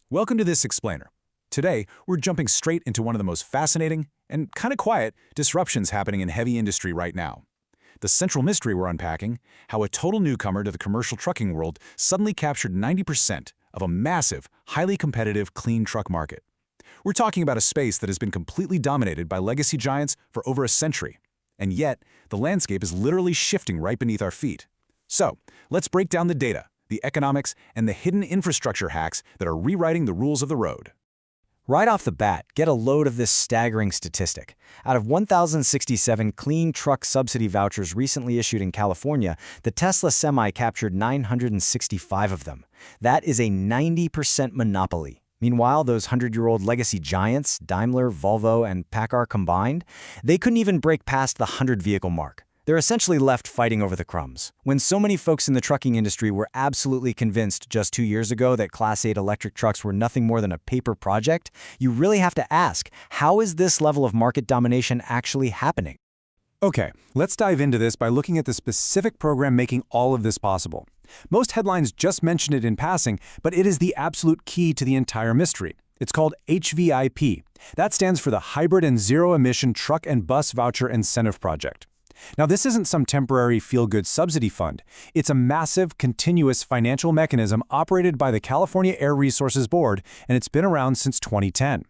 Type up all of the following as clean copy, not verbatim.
Welcome to this explainer. Today, we're jumping straight into one of the most fascinating and kind of quiet disruptions happening in heavy industry right now. The central mystery we're unpacking, how a total newcomer to the commercial trucking world suddenly captured 90% of a massive, highly competitive clean truck market. We're talking about a space that has been completely dominated by legacy giants for over a century. And yet, the landscape is literally shifting right beneath our feet. So, let's break down the data, the economics, and the hidden infrastructure hacks that are rewriting the rules of the road. Right off the bat, get a load of this staggering statistic. Out of 1,067 clean truck subsidy vouchers recently issued in California, the Tesla Semi captured 965 of them. That is a 90% monopoly. Meanwhile, those 100-year-old legacy giants, Daimler, Volvo, and Paccar combined, they couldn't even break past the 100-vehicle mark. They're essentially left fighting over the crumbs. When so many folks in the trucking industry were absolutely convinced just 2 years ago that Class 8 electric trucks were nothing more than a paper project, you really have to ask, how is this level of market domination actually happening? Okay, let's dive into this by looking at the specific program making all of this possible. Most headlines just mention it in passing, but it is the absolute key to the entire mystery. It's called HVIP. That stands for the Hybrid and Zero Emission Truck and Bus Voucher Incentive Project. Now, this isn't some temporary feel-good subsidy fund. It's a massive, continuous financial mechanism operated by the California Air Resources Board, and it's been around since 2010.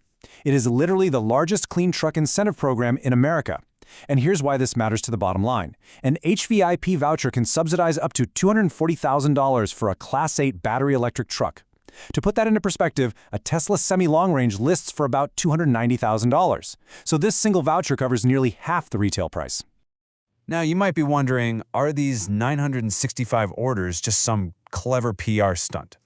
It is literally the largest clean truck incentive program in America. And here's why this matters to the bottom line. An HVIP voucher can subsidize up to $240,000 for a Class 8 battery electric truck. To put that into perspective, a Tesla Semi-Long Range lists for about $290,000. So this single voucher covers nearly half the retail price. Now, you might be wondering, are these 965 orders just some clever PR stunt?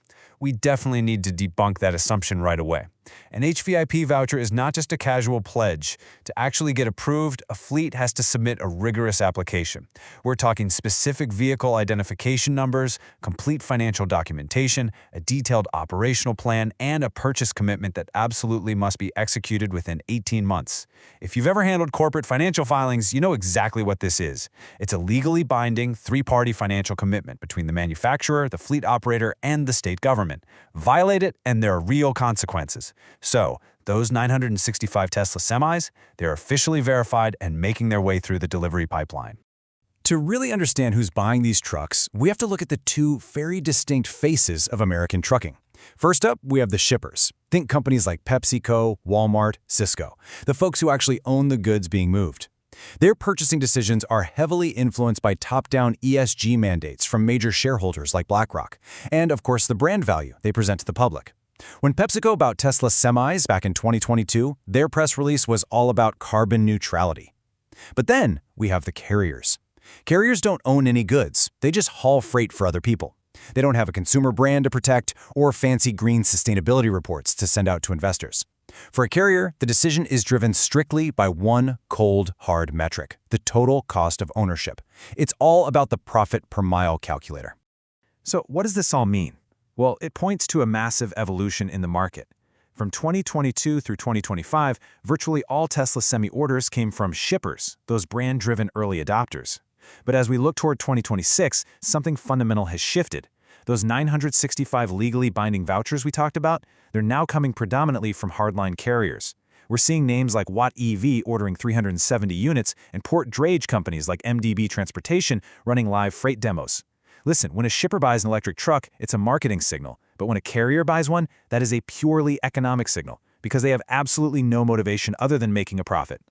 We definitely need to debunk that assumption right away. An HVIP voucher is not just a casual pledge. To actually get approved, a fleet has to submit a rigorous application. We're talking specific vehicle identification numbers, complete financial documentation, a detailed operational plan, and a purchase commitment that absolutely must be executed within 18 months. If you've ever handled corporate financial filings, you know exactly what this is. It's a legally binding, three-party financial commitment between the manufacturer, the fleet operator, and the state government. Violate it, and there are real consequences. So, those 965 Tesla semis, they're officially verified and making their way through the delivery pipeline. To really understand who's buying these trucks, we have to look at the two very distinct faces of American trucking. First up, we have the shippers. Think companies like PepsiCo, Walmart, Cisco, the folks who actually own the goods being moved. Their purchasing decisions are heavily influenced by top-down ESG mandates from major shareholders like BlackRock, and of course the brand value they present to the public. When PepsiCo bought Tesla semis back in 2022, their press release was all about carbon neutrality. But then we have the carriers. Carriers don't own any goods, they just haul freight for other people. They don't have a consumer brand to protect or fancy green sustainability reports to send out to investors. For a carrier, the decision is driven strictly by one cold, hard metric, the total cost of ownership. It's all about the profit per mile calculator. So, what does this all mean? Well, it points to a massive evolution in the market. From 2022 through 2025, virtually all Tesla Semi orders came from shippers, those brand-driven early adopters. But as we look toward 2026, something fundamental has shifted. Those 965 legally binding vouchers we talked about, they're now coming predominantly from hardline carriers. We're seeing names like Watt EV ordering 370 units and port drayage companies like MDB Transportation running live freight demos. Listen, when a shipper buys an electric truck, it's a marketing signal. But when a carrier buys one, that is a purely economic signal because they have absolutely no motivation other than making a profit.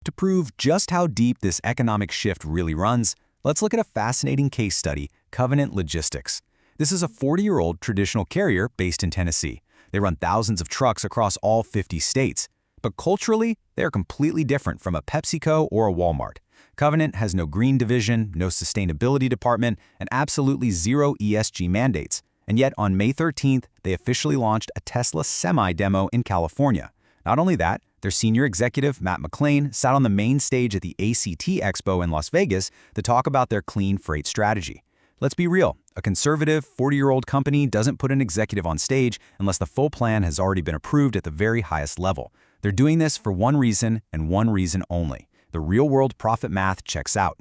To prove just how deep this economic shift really runs, let's look at a fascinating case study, Covenant Logistics. This is a 40-year-old traditional carrier based in Tennessee. They run thousands of trucks across all 50 states. But culturally, they are completely different from a PepsiCo or a Walmart. Covenant has no green division, no sustainability department, and absolutely zero ESG mandates. And yet, on May 13th, they officially launched a Tesla Semi demo in California. Not only that, their senior executive, Matt McLean, sat on the main stage at the ACT Expo in Las Vegas to talk about their clean freight strategy. Let's be real, a conservative, 40-year-old company doesn't put an executive on stage unless the full plan has already been approved at the very highest level. They're doing this for one reason and one reason only. The real-world profit math checks out.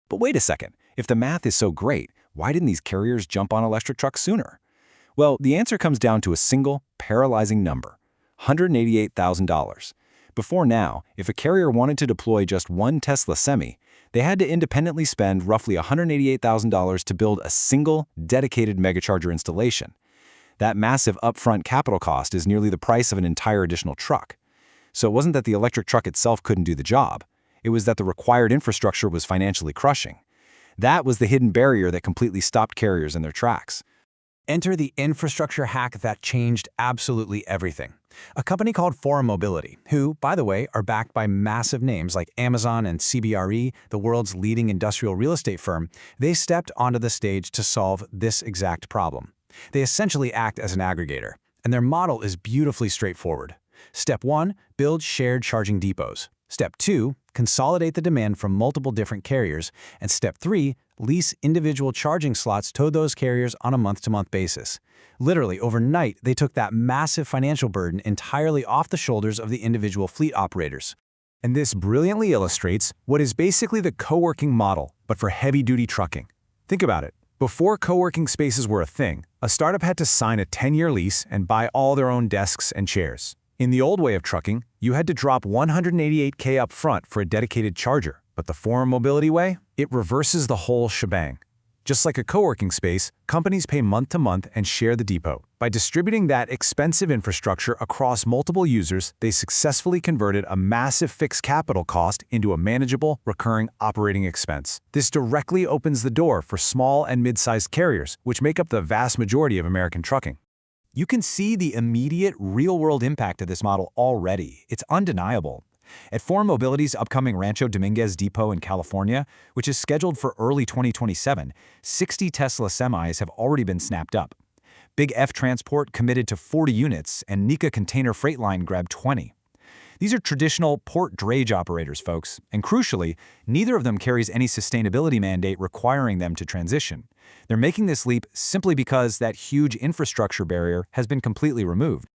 But wait a second, if the math is so great, why didn't these carriers jump on electric trucks sooner? Well, the answer comes down to a single, paralyzing number: $188,000. Before now, if a carrier wanted to deploy just one Tesla Semi, they had to independently spend roughly $188,000 to build a single, dedicated megacharger installation. That massive upfront capital cost is nearly the price of an entire additional truck. So it wasn't that the electric truck itself couldn't do the job. It was that the required infrastructure was financially crushing. That was the hidden barrier that completely stopped carriers in their tracks. Enter the infrastructure hack that changed absolutely everything. A company called Forum Mobility, who, by the way, are backed by massive names like Amazon and CBRE, the world's leading industrial real estate firm, they stepped onto the stage to solve this exact problem. They essentially act as an aggregator, and their model is beautifully straightforward. Step 1, build shared charging depots. Step 2, consolidate the demand from multiple different carriers. And Step 3, lease individual charging slots to those carriers on a month-to-month basis. Literally, overnight, they took that massive financial burden entirely off the shoulders of the individual fleet operators. And this brilliantly illustrates what is basically the co-working model, but for heavy-duty trucking. Think about it. Before co-working spaces were a thing, a startup had to sign a 10-year lease and buy all their own desks and chairs. In the old way of trucking, you had to drop $188K up front for a dedicated charger, but the Forum Mobility way, it reverses the whole shebang. Just like a co-working space, companies pay month to month and share the depot. By distributing that expensive infrastructure across multiple users, they successfully converted a massive fixed capital cost into a manageable, recurring operating expense. This directly opens the door for small and mid-sized carriers, which make up the vast majority of American trucking. You can see the immediate, real-world impact of this model already. It's undeniable. At Forum Mobility's upcoming Rancho Dominguez depot in California, which is scheduled for early 2027, 60 Tesla semis have already been snapped up. Big F Transport committed to 40 units, and Nika Container Freight Line grabbed 20. These are traditional port drayage operators, folks, and crucially, neither of them carries any sustainability mandate requiring them to transition. They're making this leap simply because that huge infrastructure barrier has been completely removed.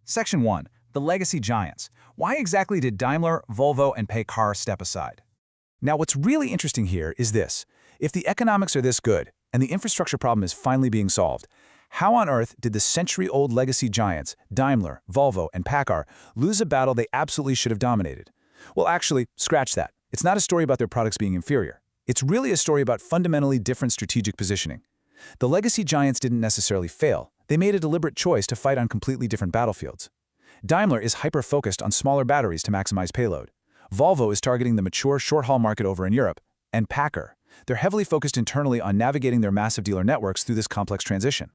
Section 1. The legacy giants. Why exactly did Daimler, Volvo, and Paccar step aside? Now, what's really interesting here is this. If the economics are this good, and the infrastructure problem is finally being solved, how on earth did the century-old legacy giants, Daimler, Volvo, and Paccar, lose a battle they absolutely should have dominated? Well, actually, scratch that. It's not a story about their products being inferior. It's really a story about fundamentally different strategic positioning. The legacy giants didn't necessarily fail. They made a deliberate choice to fight on completely different battlefields. Daimler is hyper-focused on smaller batteries to maximize payload. Volvo is targeting the mature short-haul market over in Europe. And Paccar, they're heavily focused internally on navigating their massive dealer networks through this complex transition.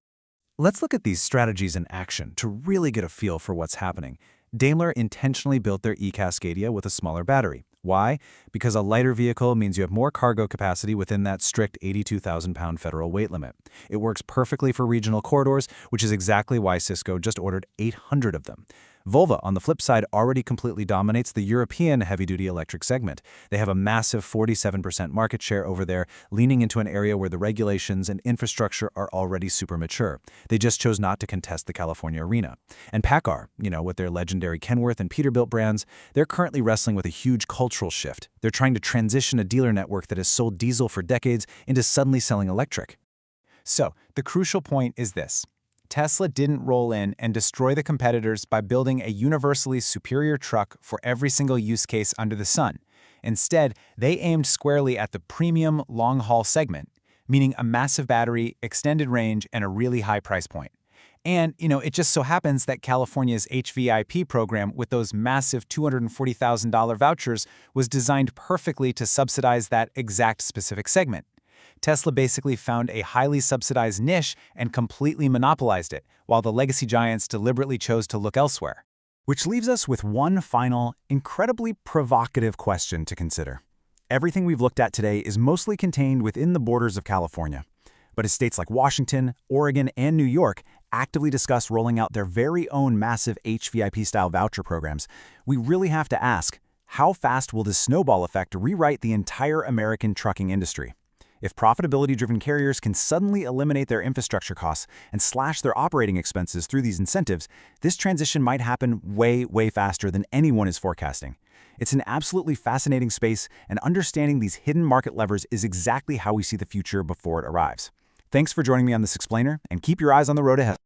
Let's look at these strategies in action to really get a feel for what's happening. Daimler intentionally built their e-Cascadia with a smaller battery. Why? Because a lighter vehicle means you have more cargo capacity within that strict 82,000-pound federal weight limit. It works perfectly for regional corridors, which is exactly why Cisco just ordered 800 of them. Volvo, on the flip side, already completely dominates the European heavy-duty electric segment. They have a massive 47% market share over there, leaning into an area where the regulations and infrastructure are already super mature. They just chose not to contest the California arena. And Paccar, with their legendary Kenworth and Peterbilt brands, they're currently wrestling with a huge cultural shift. They're trying to transition a dealer network that has sold diesel for decades into suddenly selling electric. So, the crucial point is this. Tesla didn't roll in and destroy the competitors by building a universally superior truck for every single use case under the sun. Instead, they aimed squarely at the premium long-haul segment, meaning a massive battery, extended range, and a really high price point. And, it just so happens that California's HVIP program with those massive $240,000 vouchers was designed perfectly to subsidize that exact specific segment. Tesla basically found a highly subsidized niche and completely monopolized it, while the legacy giants deliberately chose to look elsewhere. Which leaves us with one final, incredibly provocative question to consider. Everything we've looked at today is mostly contained within the borders of California. But as states like Washington, Oregon, and New York actively discuss rolling out their very own massive HVIP-style voucher programs, we really have to ask, how fast will this snowball effect rewrite the entire American trucking industry? If profitability-driven carriers can suddenly eliminate their infrastructure costs and slash their operating expenses through these incentives, this transition might happen way, way faster than anyone is forecasting. It's an absolutely fascinating space, and understanding these hidden market levers is exactly how we see the future before it arrives. Thanks for joining me on this explainer, and keep your eyes on the road ahead.